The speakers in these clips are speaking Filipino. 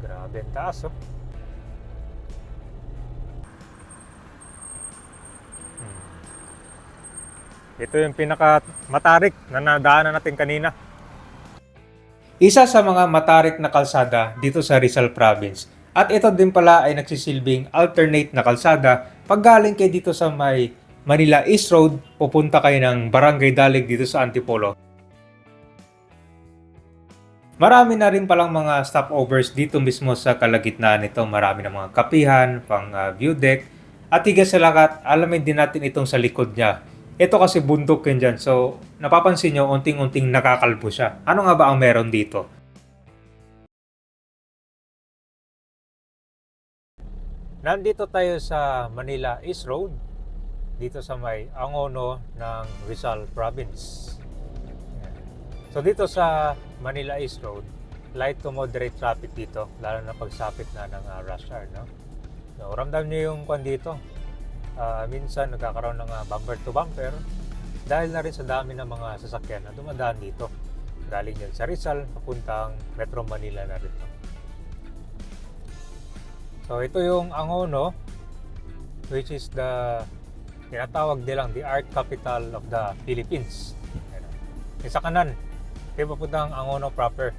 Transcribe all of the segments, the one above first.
Grabe ang taas, oh. Ito yung pinaka matarik na nadaanan natin kanina. Isa sa mga matarik na kalsada dito sa Rizal Province. At ito din pala ay nagsisilbing alternate na kalsada pag galing kayo dito sa may Manila East Road, pupunta kayo ng Barangay Dalig dito sa Antipolo. Marami na rin palang mga stopovers dito mismo sa kalagitnaan nito. Marami na mga kapihan, pang view deck. At higit sa lahat, alamin din natin itong sa likod niya. Ito kasi bundok yun dyan. So, napapansin nyo, unting-unting nakakalbo siya. Ano nga ba ang meron dito? Nandito tayo sa Manila East Road. Dito sa may Angono ng Rizal Province. So dito sa Manila East Road, light to moderate traffic dito, lalo na pagsapit na ng rush hour, no? So, ramdam niyo yung kwan dito. Minsan nagkakaroon ng bumper to bumper dahil na rin sa dami ng mga sasakyan na dumadaan dito. Galing yan sa Rizal, papuntang Metro Manila na rin. So ito yung Angono, which is the tinatawag nilang the art capital of the Philippines. Sa kanan, kaya papuntang Angono proper.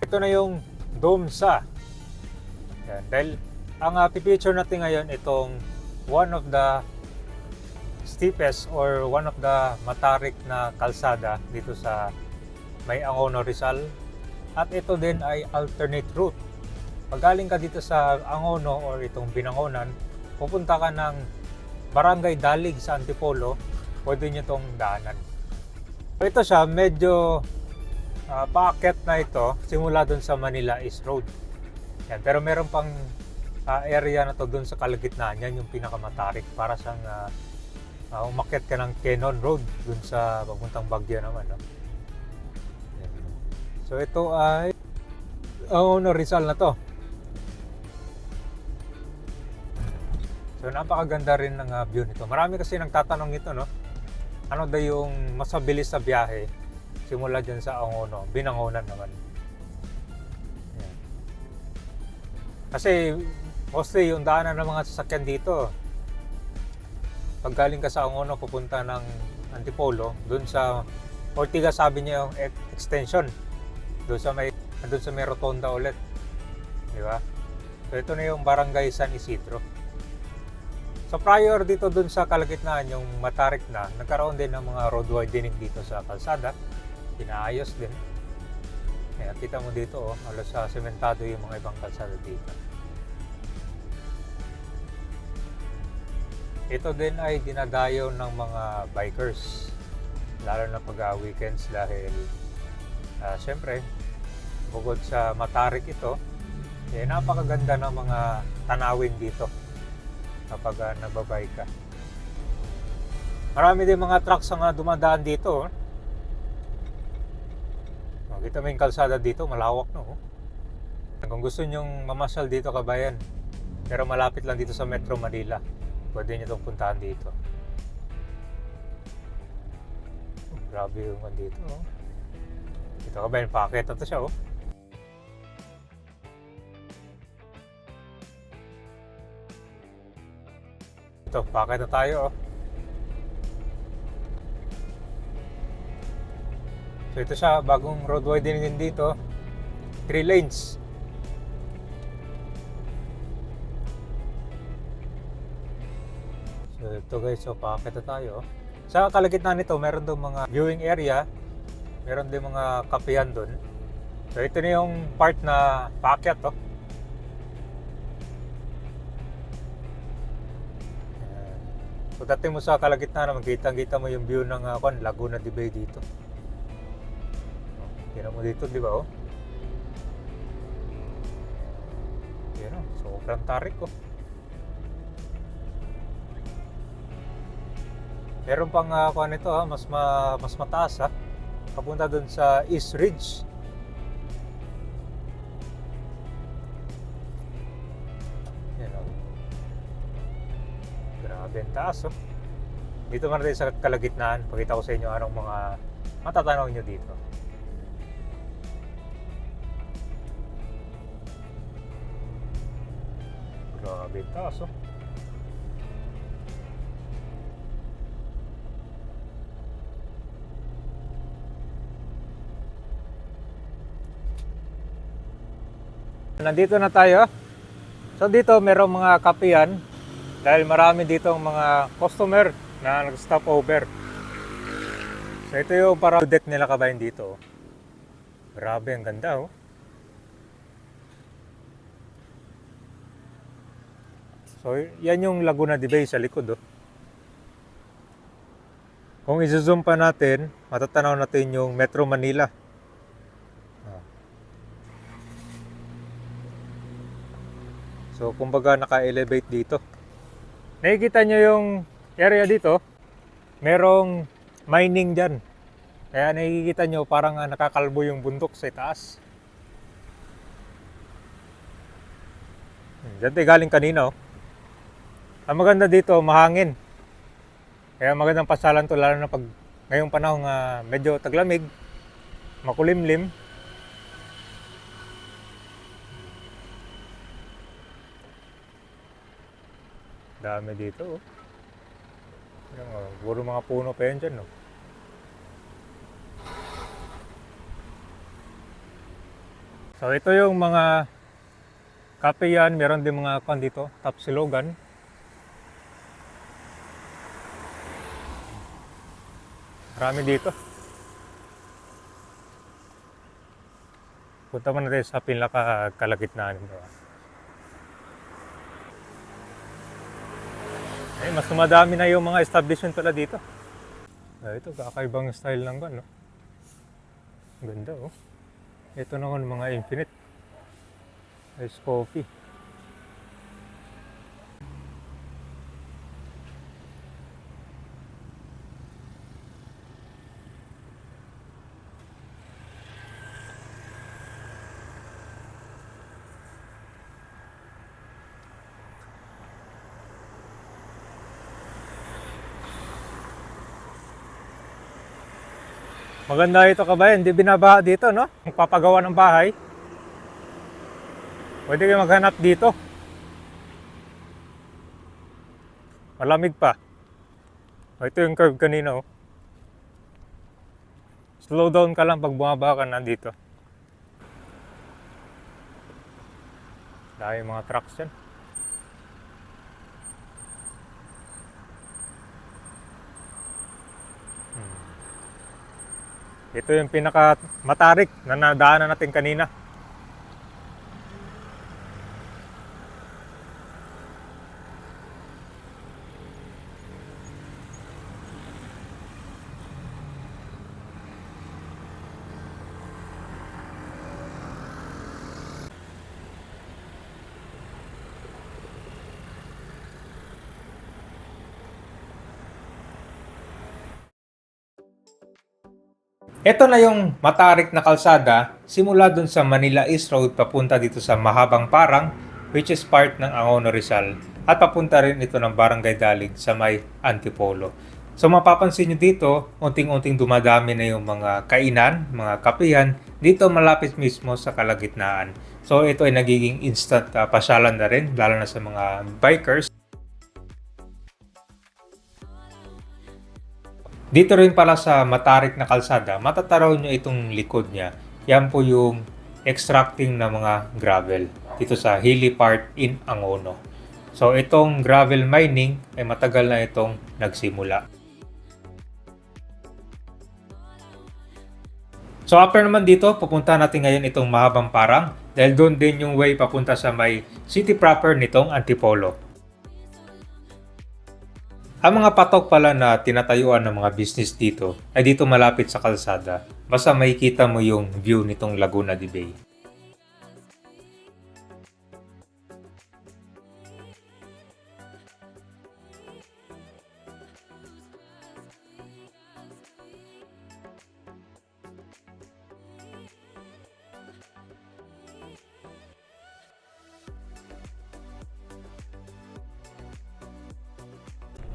Ito na yung Domsa. Yan, dahil ang pipicture natin ngayon itong one of the steepest or one of the matarik na kalsada dito sa may Angono Rizal. At ito din ay alternate route. Pag galing ka dito sa Angono or itong Binangonan, pupunta ka ng Barangay Dalig sa Antipolo, pwede nyo itong daanan. Ito siya, medyo paakyat na ito, simula dun sa Manila East Road. Yan, pero meron pang area na to dun sa kalagitnaan, yan yung pinakamatarik para sang umakyat ka ng Quezon Road dun sa papuntang Baguio naman. No? So ito ay Angono Rizal na to. So napakaganda rin ng view nito. Marami kasi nagtatanong nito, no? Ano daw yung mas mabilis sa biyahe simula dyan sa Angono, Binangonan naman. Yan. Kasi mostly yung daanan ng mga sasakyan dito, pag galing ka sa Angono pupunta ng Antipolo, dun sa Ortigas sabi niya yung extension, dun sa may rotonda ulit, di ba? So ito na yung Barangay San Isidro. So prior dito dun sa kalagitnaan yung matarik na, nagkaroon din ng mga road widening dito sa kalsada. Pinaayos din. Kaya kita mo dito, halos sementado yung mga ibang kalsada dito. Ito din ay dinadayo ng mga bikers, lalo na pag weekends dahil syempre bukod sa matarik ito, napakaganda ng mga tanawin dito kapag nagbabike ka. Marami din mga trucks ang dumadaan dito. Kita mo yung kalsada dito, malawak, no? Kung gusto nyong mamasyal dito, kabayan, pero malapit lang dito sa Metro Manila, pwede nyo itong puntahan dito. Grabe yung dito, oh. Dito kabayan, paakyat na to siya, oh. Ito, paakyat na tayo, oh. So ito siya, bagong road widening din dito. 3 lanes. So ito guys, so paakyat na tayo. Sa kalagitnaan nito, meron doon mga viewing area. Meron din mga kapihan doon. So ito na yung part na paakyat, oh. So dating mo sa kalagitnaan, magkita-kita mo yung view ng Laguna de Bay dito. Tingnan mo dito, di ba, oh? Yan, oh. Sobrang tarik, oh. Meron pang nito, mas mataas, ha. Papunta dun sa East Ridge. Yan, oh. Grabe ang taas, oh. Dito man rin sa kalagitnaan, pakita ko sa inyo anong mga matatanaw nyo dito. Grabe, taas oh. Nandito na tayo. So dito merong mga kapihan dahil marami dito mga customer na nag-stop over. So ito yung para deck nila kabayan dito. Grabe, ang ganda oh. So yan yung Laguna de Bay sa likod oh. Kung i-zoom pa natin, matatanaw natin yung Metro Manila. So kumbaga naka-elevate dito. Nakikita nyo yung area dito, merong mining dyan. Kaya nakikita nyo parang nakakalbo yung bundok sa itaas. Diyan tayo galing kanina oh. Ang maganda dito, mahangin. Kaya magandang pasyalan to lalo na pag ngayong panahon medyo taglamig, makulimlim. Dami dito oh. Yung, puro mga puno pa yan dyan oh. So ito yung mga kape yan, meron din mga kwan dito, tapsilogan. Marami dito. Punta mo natin sa pinaka-kalagitnaan nito. Ay, mas dumadami na yung mga establishment pala dito. Ito, kakaibang style lang ba, no? Ganda, oh. Ito naman mga Infinite. Ice coffee. Maganda ito kabayan, hindi binabaha dito, no? Magpapagawa ng bahay. Pwede kayo maghanap dito. Malamig pa. Ito yung curve kanina, oh. Slow down ka lang pag bumaba ka na dito. Dahil mga trucks yan. Ito yung pinaka matarik na nadaanan natin kanina. Ito na yung matarik na kalsada simula dun sa Manila East Road papunta dito sa Mahabang Parang, which is part ng Angono Rizal, at papunta rin ito ng Barangay Dalig sa may Antipolo. So mapapansin nyo dito, unting-unting dumadami na yung mga kainan, mga kapihan dito malapit mismo sa kalagitnaan. So ito ay nagiging instant pasyalan na rin, lalo na sa mga bikers. Dito rin pala sa matarik na kalsada, matataraw nyo itong likod niya. Yan po yung extracting na mga gravel dito sa hilly part in Angono. So itong gravel mining ay matagal na itong nagsimula. So after naman dito, pupunta natin ngayon itong Mahabang Parang dahil doon din yung way papunta sa may city proper nitong Antipolo. Ang mga patok pala na tinatayuan ng mga business dito ay dito malapit sa kalsada. Basta makikita mo yung view nitong Laguna de Bay.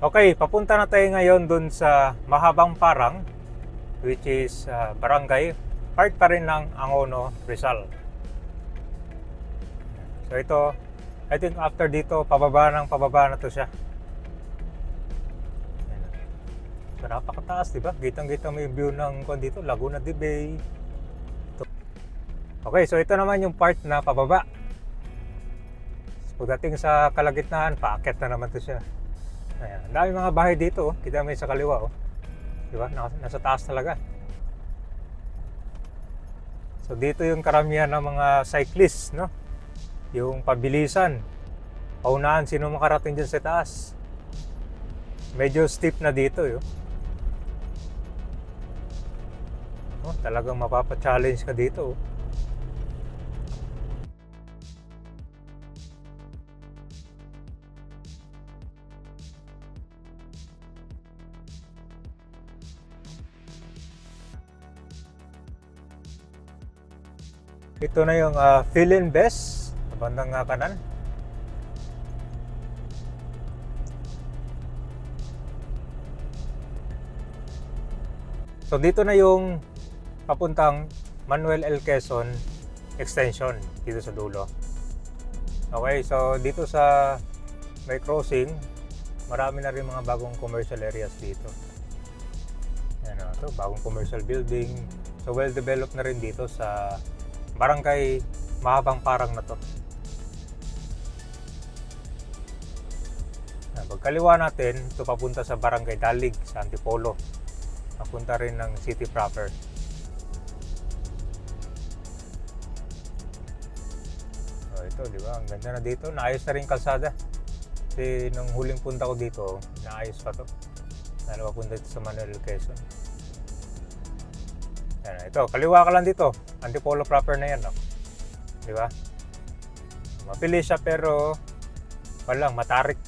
Okay, papunta na tayo ngayon dun sa Mahabang Parang, which is barangay, part pa rin ng Angono Rizal. So ito I think after dito, pababa na to siya. Ayan. So, napakataas, di ba? Gitang-gita mo yung view ng dito, Laguna de Bay. Ito. Okay, so ito naman yung part na pababa. So, pagdating sa kalagitnaan, paakyat na naman to siya. Ayan. Ang dami mga bahay dito, oh. Kita mo yung sa kaliwa, oh. Di ba? Nasa taas talaga. So dito yung karamihan ng mga cyclists, no? Yung pabilisan. Paunahan, sino makarating dyan sa taas. Medyo steep na dito, yun. Oh, talagang mapapa-challenge ka dito, oh. Ito na yung Philin Best sa bandang kanan. So dito na yung papuntang Manuel L. Quezon extension dito sa dulo. Okay, so dito sa may crossing, marami na rin mga bagong commercial areas dito. Yan o, ito, bagong commercial building. So well developed na rin dito sa Barangay Mahabang Parang na to. Pagkaliwa natin, ito papunta sa Barangay Dalig sa Antipolo. Papunta rin ng city proper. So ito, di ba? Ang ganda na dito. Naayos na rin kalsada. Kasi nung huling punta ko dito, naayos pa to. Dahil papunta dito sa Manuel Quezon. Yan, ito, kaliwa ka lang dito. Antipolo proper na yan, no? Di ba? Mapili siya pero walang matarik.